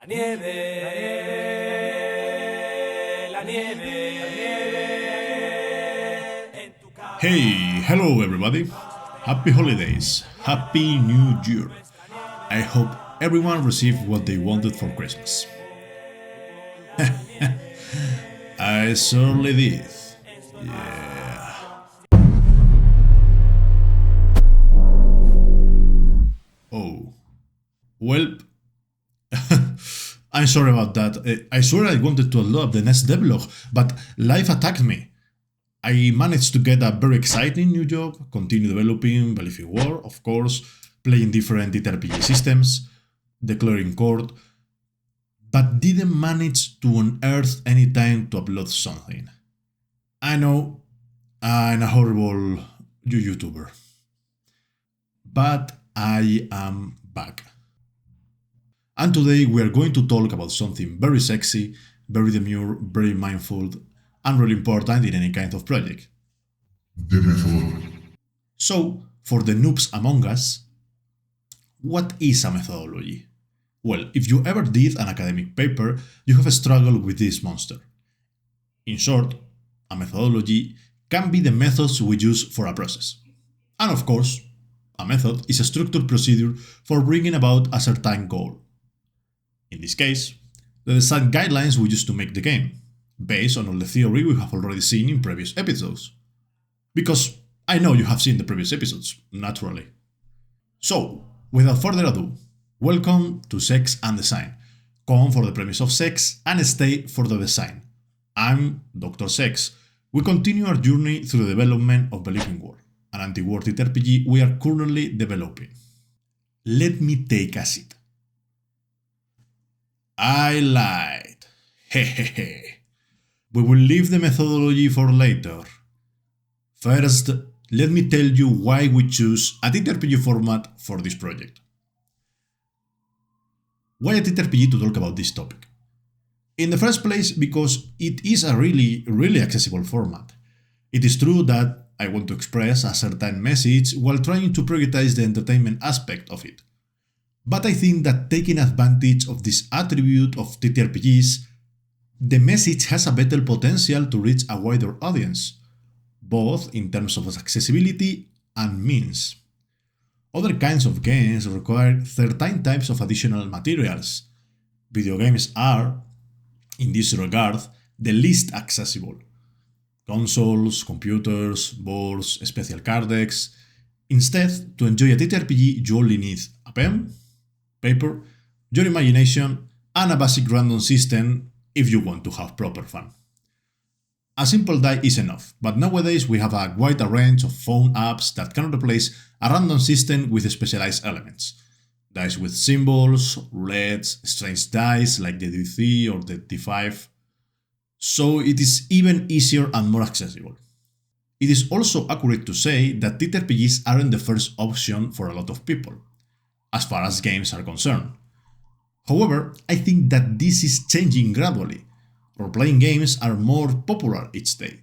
La nieve, la nieve, la nieve en tu casa. Hey, hello everybody. Happy holidays. Happy New Year. I hope everyone received what they wanted for Christmas. I certainly did. Yeah. Oh. Well, I'm sorry about that. I swear I wanted to load up the next Devblog, but life attacked me. I managed to get a very exciting new job, continue developing Believe, of course, playing different TTRPG systems, declaring court, but didn't manage to unearth any time to upload something. I know, I'm a horrible YouTuber. But I am back. And today we are going to talk about something very sexy, very demure, very mindful, and really important in any kind of project. The method. So, for the noobs among us, what is a methodology? Well, if you ever did an academic paper, you have struggled with this monster. In short, a methodology can be the methods we use for a process. And of course, a method is a structured procedure for bringing about a certain goal. In this case, the design guidelines we use to make the game, based on all the theory we have already seen in previous episodes. Because I know you have seen the previous episodes, naturally. So, without further ado, welcome to Sex and Design. Come for the premise of sex and stay for the design. I'm Dr. Sex. We continue our journey through the development of Believe, an anti-war TTRPG we are currently developing. Let me take a seat. I lied. Hehehe. We will leave the methodology for later. First, let me tell you why we choose a TTRPG format for this project. Why a TTRPG to talk about this topic? In the first place, because it is a really accessible format. It is true that I want to express a certain message while trying to prioritize the entertainment aspect of it. But I think that taking advantage of this attribute of TTRPGs, the message has a better potential to reach a wider audience, both in terms of accessibility and means. Other kinds of games require certain types of additional materials. Video games are, in this regard, the least accessible. Consoles, computers, boards, special card decks. Instead, to enjoy a TTRPG, you only need a pen, paper, your imagination, and a basic random system if you want to have proper fun. A simple die is enough, but nowadays we have a wide range of phone apps that can replace a random system with specialized elements. Dice with symbols, roulettes, strange dice like the D3 or the D5. So it is even easier and more accessible. It is also accurate to say that TTRPGs aren't the first option for a lot of people, as far as games are concerned. However, I think that this is changing gradually. Role-playing games are more popular each day.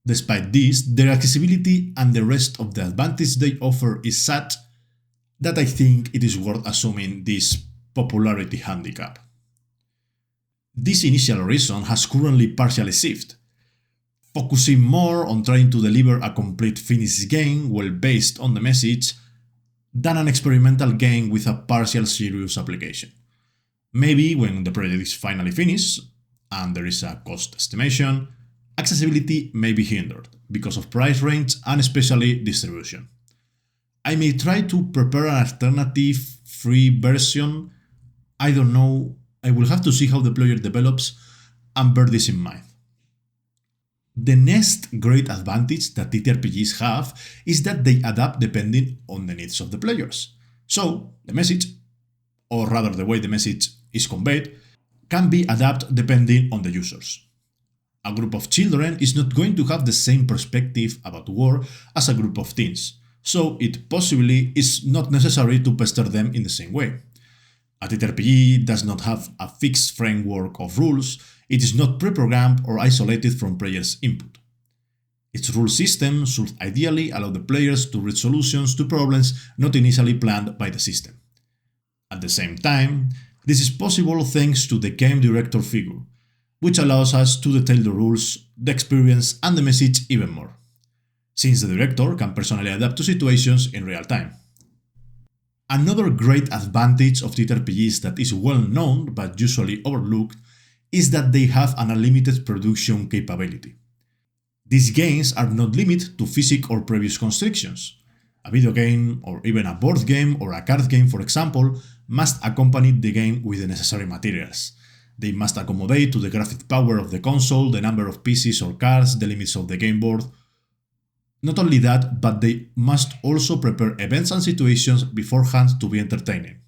Despite this, their accessibility and the rest of the advantage they offer is such that I think it is worth assuming this popularity handicap. This initial reason has currently partially shifted, focusing more on trying to deliver a complete finished game well based on the message than an experimental game with a partial serious application. Maybe when the project is finally finished, and there is a cost estimation, accessibility may be hindered because of price range and especially distribution. I may try to prepare an alternative free version. I don't know, I will have to see how the player develops and bear this in mind. The next great advantage that TTRPGs have is that they adapt depending on the needs of the players. So, the message, or rather the way the message is conveyed, can be adapted depending on the users. A group of children is not going to have the same perspective about war as a group of teens, so it possibly is not necessary to pester them in the same way. A TTRPG does not have a fixed framework of rules, it is not pre-programmed or isolated from players' input. Its rule system should ideally allow the players to reach solutions to problems not initially planned by the system. At the same time, This is possible thanks to the game director figure, which allows us to detail the rules, the experience, and the message even more, since the director can personally adapt to situations in real time. Another great advantage of TTRPGs that is well known but usually overlooked is that they have an unlimited production capability. These games are not limited to physics or previous constrictions. A video game, or even a board game or a card game, for example, must accompany the game with the necessary materials. They must accommodate to the graphic power of the console, the number of pieces or cards, the limits of the game board. Not only that, but they must also prepare events and situations beforehand to be entertaining,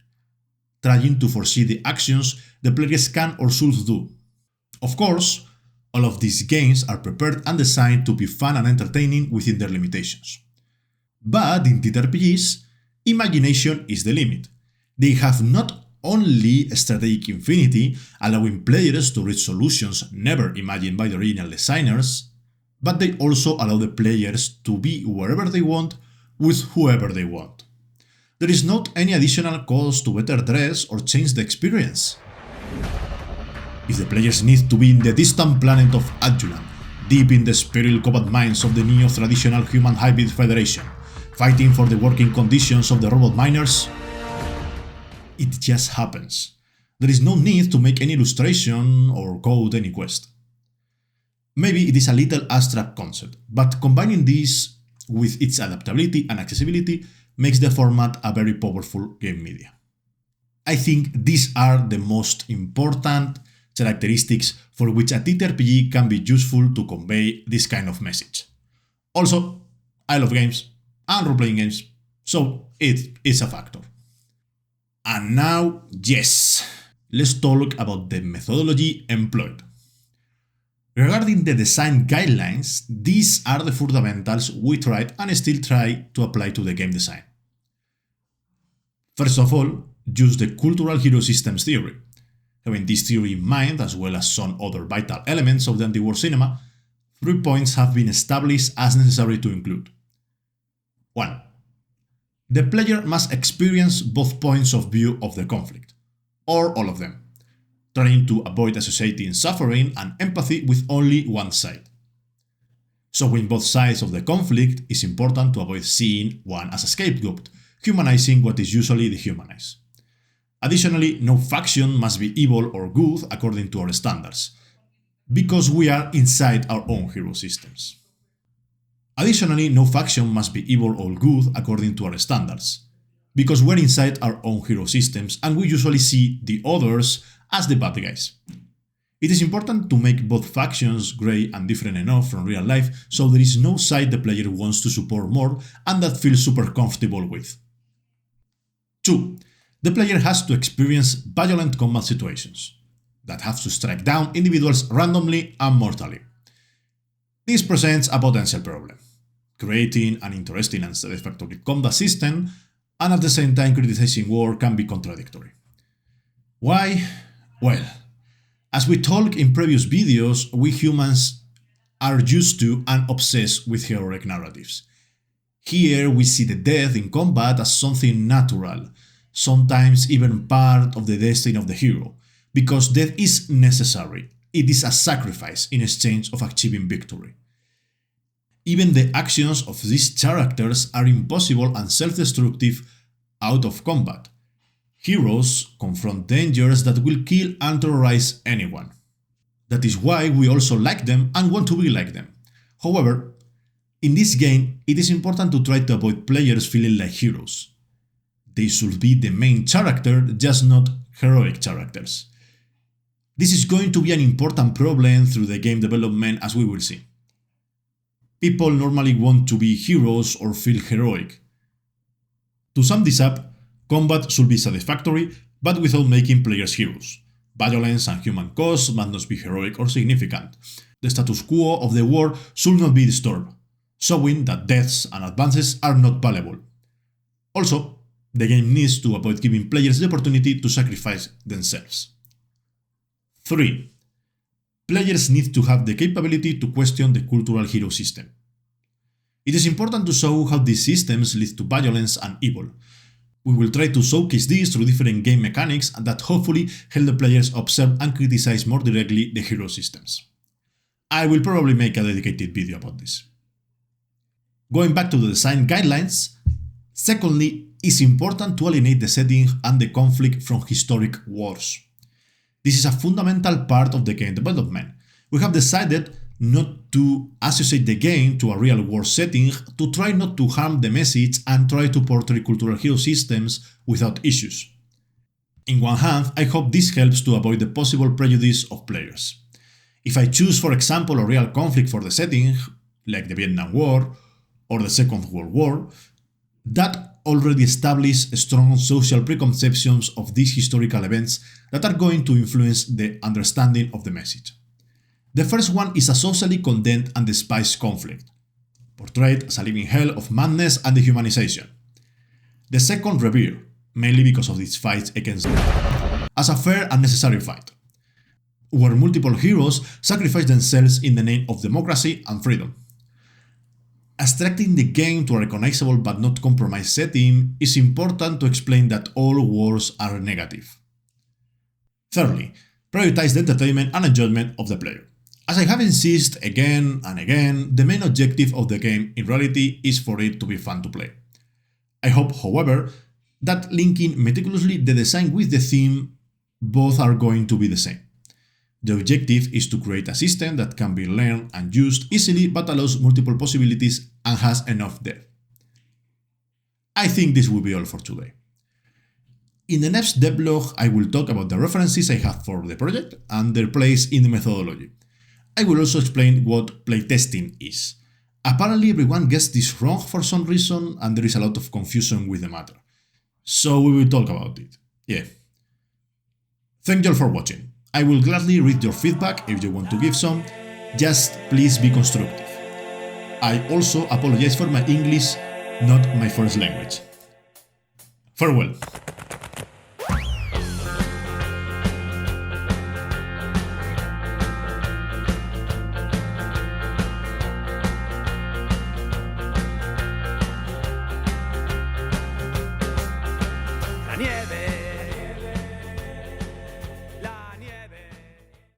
trying to foresee the actions the players can or should do. Of course, all of these games are prepared and designed to be fun and entertaining within their limitations. But in TTRPGs, imagination is the limit. They have not only strategic infinity, allowing players to reach solutions never imagined by the original designers, but they also allow the players to be wherever they want, with whoever they want. There is not any additional cost to better dress or change the experience. If the players need to be in the distant planet of Adulan, deep in the spiral cobalt mines of the neo-traditional human hybrid federation, fighting for the working conditions of the robot miners, it just happens. There is no need to make any illustration or code any quest. Maybe it is a little abstract concept, but combining this with its adaptability and accessibility makes the format a very powerful game media. I think these are the most important characteristics for which a TTRPG can be useful to convey this kind of message. Also, I love games and role-playing games, so it is a factor. And now, yes, let's talk about the methodology employed. Regarding the design guidelines, these are the fundamentals we tried and still try to apply to the game design. First of all, use the cultural hero systems theory. Having this theory in mind, as well as some other vital elements of the anti-war cinema, 3 points have been established as necessary to include. 1. The player must experience both points of view of the conflict, or all of them, trying to avoid associating suffering and empathy with only one side. Showing both sides of the conflict is important to avoid seeing one as a scapegoat, humanizing what is usually dehumanized. Additionally, no faction must be evil or good according to our standards, because we are inside our own hero systems. Additionally, no faction must be evil or good according to our standards, because we're inside our own hero systems and we usually see the others as the bad guys. It is important to make both factions grey and different enough from real life so there is no side the player wants to support more and that feels super comfortable with. 2. The player has to experience violent combat situations that have to strike down individuals randomly and mortally. This presents a potential problem, creating an interesting and satisfactory combat system, and at the same time criticizing war can be contradictory. Why? Well, as we talked in previous videos, we humans are used to and obsessed with heroic narratives. Here we see the death in combat as something natural, sometimes even part of the destiny of the hero, because death is necessary. It is a sacrifice in exchange of achieving victory. Even the actions of these characters are impossible and self-destructive out of combat. Heroes confront dangers that will kill and terrorize anyone. That is why we also like them and want to be like them. However, in this game, it is important to try to avoid players feeling like heroes. They should be the main character, just not heroic characters. This is going to be an important problem through the game development, as we will see. People normally want to be heroes or feel heroic. To sum this up, combat should be satisfactory, but without making players heroes. Violence and human cost must not be heroic or significant. The status quo of the war should not be disturbed, showing that deaths and advances are not valuable. Also, the game needs to avoid giving players the opportunity to sacrifice themselves. 3. Players need to have the capability to question the cultural hero system. It is important to show how these systems lead to violence and evil. We will try to showcase this through different game mechanics that hopefully help the players observe and criticize more directly the hero systems. I will probably make a dedicated video about this. Going back to the design guidelines, secondly, it's important to alienate the setting and the conflict from historic wars. This is a fundamental part of the game development. We have decided not to associate the game to a real war setting to try not to harm the message and try to portray cultural hero systems without issues. In one hand, I hope this helps to avoid the possible prejudice of players. If I choose, for example, a real conflict for the setting, like the Vietnam War or the Second World War, that already establishes strong social preconceptions of these historical events that are going to influence the understanding of the message. The first one is a socially condemned and despised conflict, portrayed as a living hell of madness and dehumanization. The second, revered, mainly because of its fights against death, as a fair and necessary fight, where multiple heroes sacrifice themselves in the name of democracy and freedom. Abstracting the game to a recognizable but not compromised setting is important to explain that all wars are negative. Thirdly, prioritize the entertainment and enjoyment of the player. As I have insisted again and again, the main objective of the game in reality is for it to be fun to play. I hope, however, that linking meticulously the design with the theme, both are going to be the same. The objective is to create a system that can be learned and used easily but allows multiple possibilities and has enough depth. I think this will be all for today. In the next devblog, I will talk about the references I have for the project and their place in the methodology. I will also explain what playtesting is. Apparently everyone gets this wrong for some reason and there is a lot of confusion with the matter. So we will talk about it. Yeah. Thank you all for watching. I will gladly read your feedback if you want to give some, just please be constructive. I also apologize for my English, not my first language. Farewell.